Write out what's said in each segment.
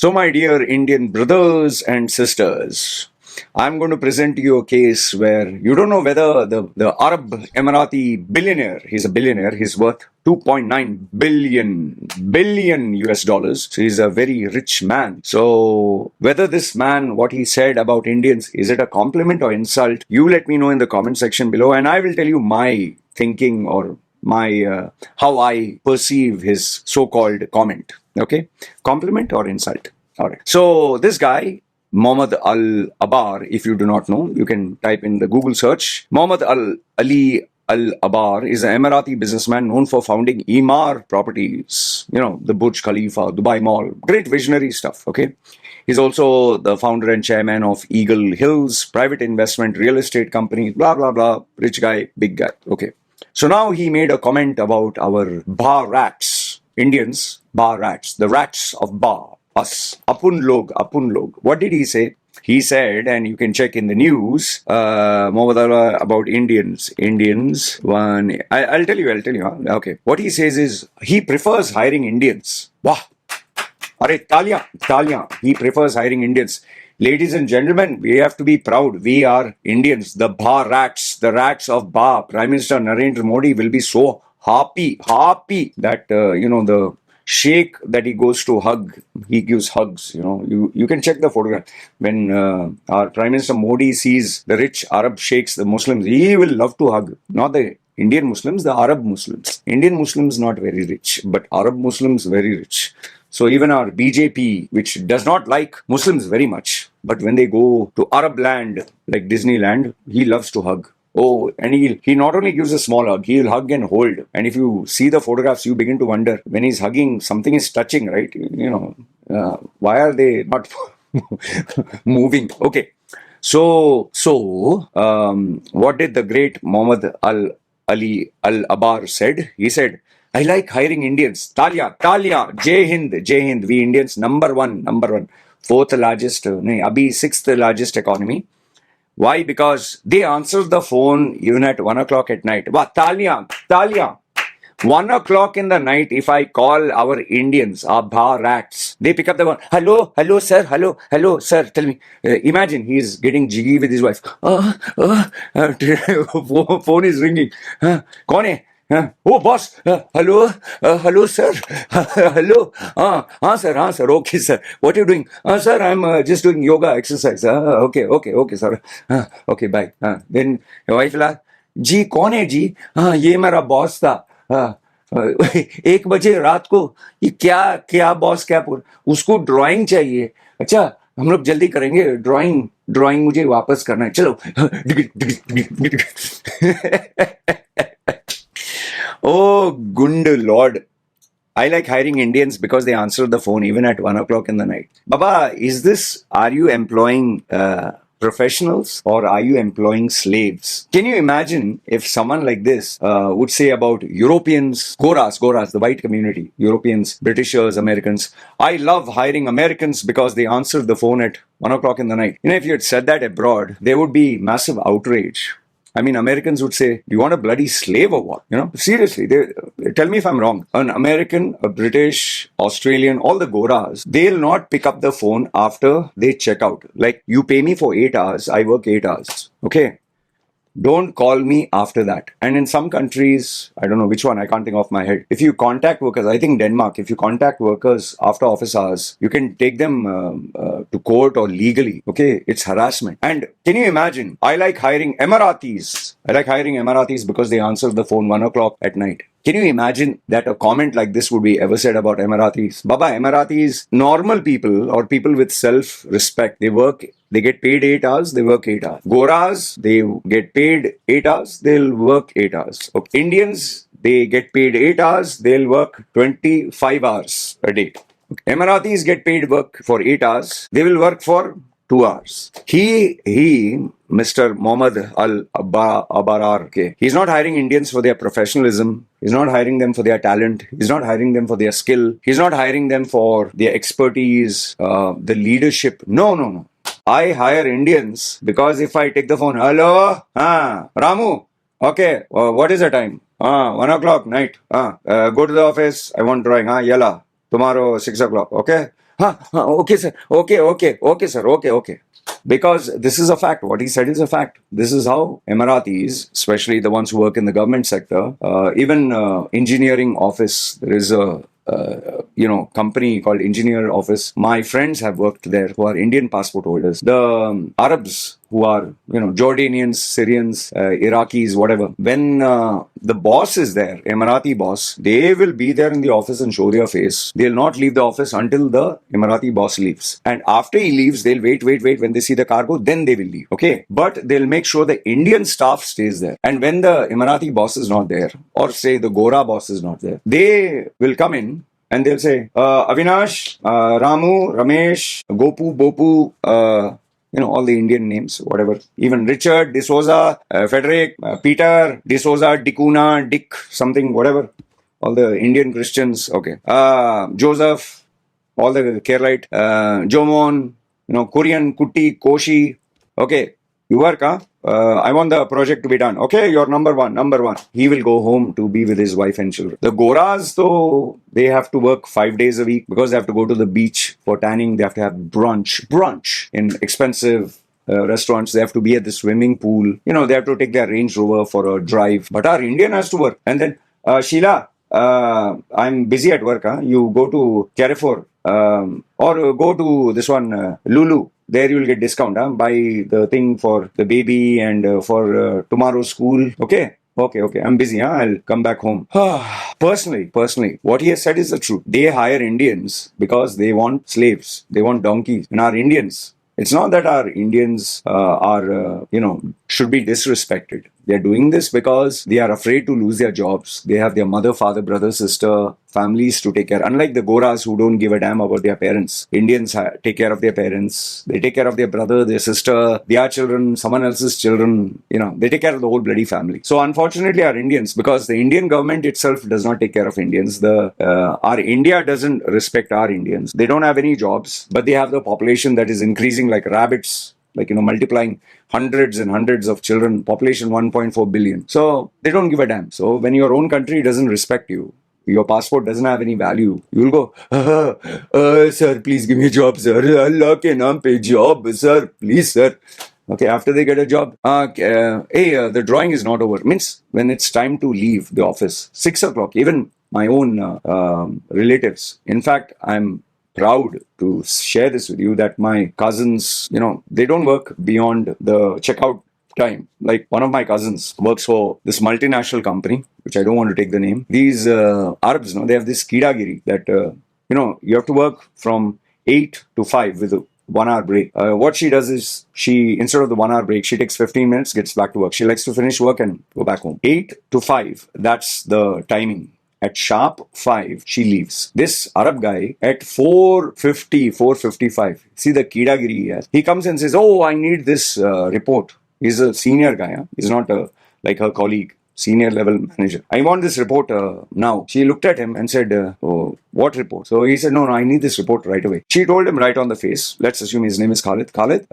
So, my dear Indian brothers and sisters, I'm going to present to you a case where you don't know whether the Arab Emirati billionaire, he's a billionaire, he's worth 2.9 billion US dollars. So he's a very rich man. So whether this man, what he said about Indians, is it a compliment or insult? You let me know in the comment section below, and I will tell you my thinking or my how I perceive his so-called comment. Okay, compliment or insult? All right. So this guy, Mohamed Alabbar, if you do not know, you can type in the Google search. Mohamed Ali Alabbar is an Emirati businessman known for founding Emaar Properties. You know, the Burj Khalifa, Dubai Mall, great visionary stuff. Okay. He's also the founder and chairman of Eagle Hills, private investment real estate company, blah, blah, blah. Rich guy, big guy. Okay. So now he made a comment about our bar rats, Indians, bar rats, the rats of bar, us, apun log, apun log. What did he say? He said, and you can check in the news, Mohamed Allah about Indians. I'll tell you. Huh? Okay. What he says is, he prefers hiring Indians. Wow. Are Talia. He prefers hiring Indians. Ladies and gentlemen, we have to be proud. We are Indians, the bar rats, the rats of bar. Prime Minister Narendra Modi will be so happy that, the sheikh that he goes to hug, he gives hugs. You can check the photograph. When our Prime Minister Modi sees the rich Arab sheikhs, the Muslims, he will love to hug. Not the Indian Muslims, the Arab Muslims. Indian Muslims not very rich, but Arab Muslims very rich. So even our BJP, which does not like Muslims very much, but when they go to Arab land, like Disneyland, he loves to hug. Oh, and he not only gives a small hug, he'll hug and hold. And if you see the photographs, you begin to wonder, when he's hugging, something is touching, right? Why are they not moving? Okay. So, what did the great Mohamed Ali Alabbar said? He said, I like hiring Indians. Talia, Jai Hind. We Indians, number one. Fourth largest, sixth largest economy. Why? Because they answer the phone even at 1 o'clock at night. Wow, Talia. 1 o'clock in the night, if I call our Indians, our bar rats, they pick up the phone. Hello, sir. Tell me. Imagine he's getting jiggy with his wife. Phone is ringing. Kaun hai? Oh, boss. Hello, sir. Hello. Sir. Okay, sir. What are you doing? Sir, I'm just doing yoga exercise. Okay, sir. Okay, bye. Then wife la, जी कौन है जी? ये मेरा boss था. 1 बजे रात को ये क्या बॉस क्या उसको ड्राइंग चाहिए. अच्छा, हम लोग जल्दी करेंगे. ड्राइंग मुझे वापस करना है. चलो. Oh, good Lord. I like hiring Indians because they answer the phone even at 1 o'clock in the night. Baba, are you employing professionals or are you employing slaves? Can you imagine if someone like this would say about Europeans, Goras, the white community, Europeans, Britishers, Americans, I love hiring Americans because they answer the phone at 1 o'clock in the night. If you had said that abroad, there would be massive outrage. I mean, Americans would say, do you want a bloody slave or what? Seriously, tell me if I'm wrong. An American, a British, Australian, all the Goras, they'll not pick up the phone after they check out. Like, you pay me for 8 hours, I work 8 hours. Okay? Don't call me after that. And in some countries, I don't know which one, I can't think of my head. If you contact workers, I think Denmark, if you contact workers after office hours, you can take them to court or legally. Okay, it's harassment. And can you imagine? I like hiring Emiratis because they answer the phone 1 o'clock at night. Can you imagine that a comment like this would be ever said about Emiratis? Baba, Emiratis, normal people or people with self-respect, they get paid 8 hours, they work 8 hours. Goras, they get paid 8 hours, they'll work 8 hours. Okay. Indians, they get paid 8 hours, they'll work 25 hours a day. Okay. Emiratis get paid work for 8 hours, they will work for 2 hours. Mr. Mohamed Alabbar, okay, he's not hiring Indians for their professionalism. He's not hiring them for their talent. He's not hiring them for their skill. He's not hiring them for their expertise, the leadership. No. I hire Indians because if I take the phone, hello, Ramu, okay, what is the time? 1 o'clock night. Go to the office. I want drawing. Yalla, tomorrow 6 o'clock. Okay. Okay, sir. Okay, sir. Okay. Because this is a fact. What he said is a fact. This is how Emiratis, especially the ones who work in the government sector, even engineering office, there is a company called Engineer Office. My friends have worked there who are Indian passport holders. The Arabs who are, Jordanians, Syrians, Iraqis, whatever. When the boss is there, Emirati boss, they will be there in the office and show their face. They'll not leave the office until the Emirati boss leaves. And after he leaves, they'll wait. When they see the cargo, then they will leave. Okay. But they'll make sure the Indian staff stays there. And when the Emirati boss is not there, or say the Gora boss is not there, they will come in and they'll say, Avinash, Ramu, Ramesh, Gopu, Bopu, all the Indian names, whatever. Even Richard, D'Souza, Frederick, Peter, D'Souza, Dicuna, Dick, something, whatever. All the Indian Christians, okay. Joseph, all the Keralite, Jomon, Korean, Kutti, Koshi, okay. You work, huh? I want the project to be done. Okay, you're number one. He will go home to be with his wife and children. The Goras, though, they have to work 5 days a week because they have to go to the beach for tanning. They have to have brunch in expensive restaurants. They have to be at the swimming pool. They have to take their Range Rover for a drive. But our Indian has to work. And then, Sheila, I'm busy at work. Huh? You go to Carrefour or go to this one, Lulu. There you will get discount. Buy the thing for the baby and for tomorrow's school. Okay. I'm busy. I'll come back home. Personally, what he has said is the truth. They hire Indians because they want slaves. They want donkeys. And our Indians, it's not that our Indians should be disrespected. They're doing this because they are afraid to lose their jobs. They have their mother, father, brother, sister, families to take care. Unlike the Goras who don't give a damn about their parents. Indians take care of their parents. They take care of their brother, their sister, their children, someone else's children. They take care of the whole bloody family. So unfortunately, our Indians, because the Indian government itself does not take care of Indians. Our India doesn't respect our Indians. They don't have any jobs, but they have the population that is increasing like rabbits. Multiplying hundreds and hundreds of children, population 1.4 billion. So they don't give a damn. So when your own country doesn't respect you, your passport doesn't have any value, you'll go, sir, please give me a job, sir. Allah ke naam pe job, sir. Please, sir. Okay, after they get a job, the drawing is not over. Means when it's time to leave the office, 6 o'clock, even my own relatives. In fact, I'm proud to share this with you that my cousins, they don't work beyond the checkout time. Like one of my cousins works for this multinational company, which I don't want to take the name. These Arabs, they have this kidagiri that, you have to work from 8 to 5 with a 1 hour break. What she does is instead of the 1 hour break, she takes 15 minutes, gets back to work. She likes to finish work and go back home. 8 to 5, that's the timing. At sharp 5, she leaves. This Arab guy at 4:50, 4:55. See the kidagiri he has. He comes and says, "Oh, I need this report." He's a senior guy. Huh? He's not like her colleague, senior level manager. I want this report now. She looked at him and said, "Oh, what report?" So he said, "No, I need this report right away." She told him right on the face. Let's assume his name is Khalid. Khalid,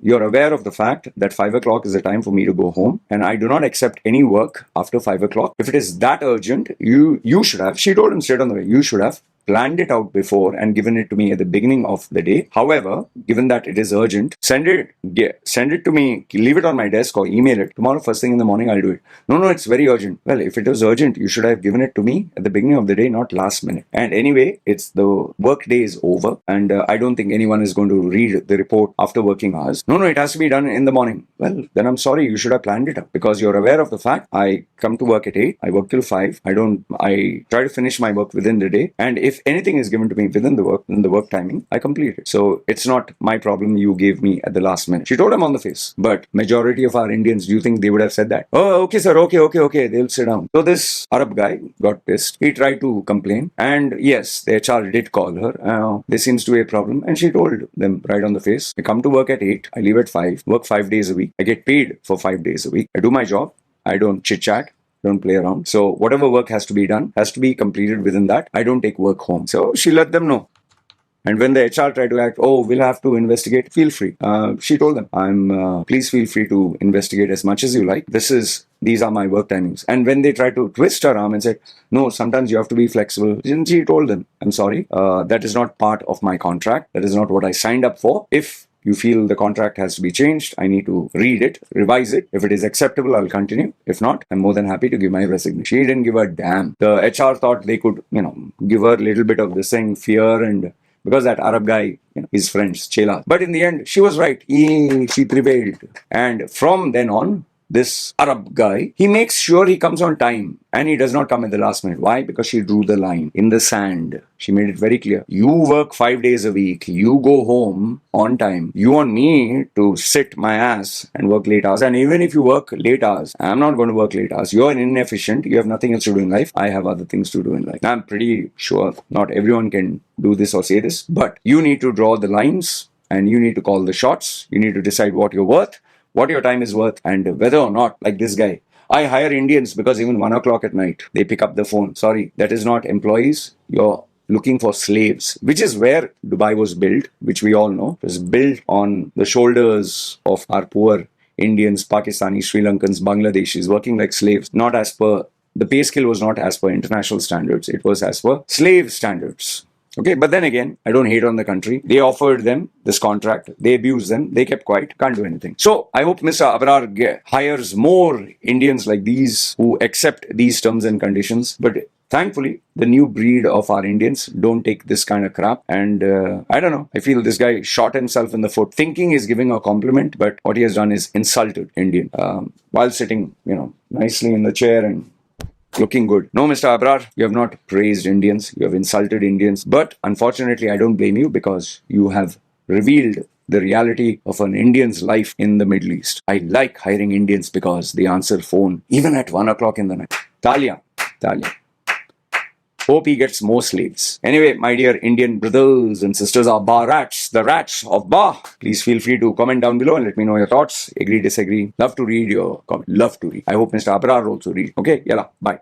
you're aware of the fact that 5 o'clock is the time for me to go home, and I do not accept any work after 5 o'clock. If it is that urgent, you should have. She told him straight on the way. You should have planned it out before and given it to me at the beginning of the day. However, given that it is urgent, send it to me, leave it on my desk or email it. Tomorrow, first thing in the morning, I'll do it. No, it's very urgent. Well, if it was urgent, you should have given it to me at the beginning of the day, not last minute. And anyway, it's the work day is over, and I don't think anyone is going to read the report after working hours. No, it has to be done in the morning. Well, then I'm sorry, you should have planned it up because you're aware of the fact I come to work at 8, I work till 5. I try to finish my work within the day, and if anything is given to me within the work timing, I complete it. So it's not my problem you gave me at the last minute. She told him on the face. But majority of our Indians, do you think they would have said that? Oh, okay, sir. Okay. They'll sit down. So this Arab guy got pissed. He tried to complain. And yes, the HR did call her. There seems to be a problem. And she told them right on the face, I come to work at 8. I leave at 5. Work 5 days a week. I get paid for 5 days a week. I do my job. I don't chit-chat. Don't play around. So whatever work has to be done has to be completed within that. I don't take work home. So she let them know. And when the HR tried to act, oh, we'll have to investigate, feel free. She told them, please feel free to investigate as much as you like. These are my work timings. And when they tried to twist her arm and said, no, sometimes you have to be flexible, she told them, I'm sorry, that is not part of my contract. That is not what I signed up for. If you feel the contract has to be changed, I need to read it, revise it. If it is acceptable, I'll continue. If not, I'm more than happy to give my resignation. She didn't give a damn. The HR thought they could, give her a little bit of this thing, fear, and because that Arab guy, his friends, Chela. But in the end, she was right. She prevailed. And from then on, this Arab guy, he makes sure he comes on time and he does not come at the last minute. Why? Because she drew the line in the sand. She made it very clear. You work 5 days a week. You go home on time. You want me to sit my ass and work late hours. And even if you work late hours, I'm not going to work late hours. You're inefficient. You have nothing else to do in life. I have other things to do in life. I'm pretty sure not everyone can do this or say this, but you need to draw the lines and you need to call the shots. You need to decide what you're worth, what your time is worth, and whether or not, like this guy, I hire Indians because even 1 o'clock at night, they pick up the phone. Sorry, that is not employees. You're looking for slaves, which is where Dubai was built, which we all know. It was built on the shoulders of our poor Indians, Pakistanis, Sri Lankans, Bangladeshis, working like slaves, not as per, the pay scale was not as per international standards. It was as per slave standards. Okay, but then again, I don't hate on the country. They offered them this contract. They abused them. They kept quiet. Can't do anything. So I hope Mr. Abrar hires more Indians like these who accept these terms and conditions. But thankfully, the new breed of our Indians don't take this kind of crap. And I don't know. I feel this guy shot himself in the foot, thinking he's giving a compliment, but what he has done is insulted Indian while sitting, nicely in the chair and looking good. No, Mr. Abrar, you have not praised Indians. You have insulted Indians. But unfortunately, I don't blame you because you have revealed the reality of an Indian's life in the Middle East. I like hiring Indians because they answer phone even at 1 o'clock in the night. Talia. Hope he gets more slaves. Anyway, my dear Indian brothers and sisters, are Ba rats, the rats of Ba. Please feel free to comment down below and let me know your thoughts. Agree, disagree. Love to read your comment. Love to read. I hope Mr. Abrar also read. Okay, yalla, bye.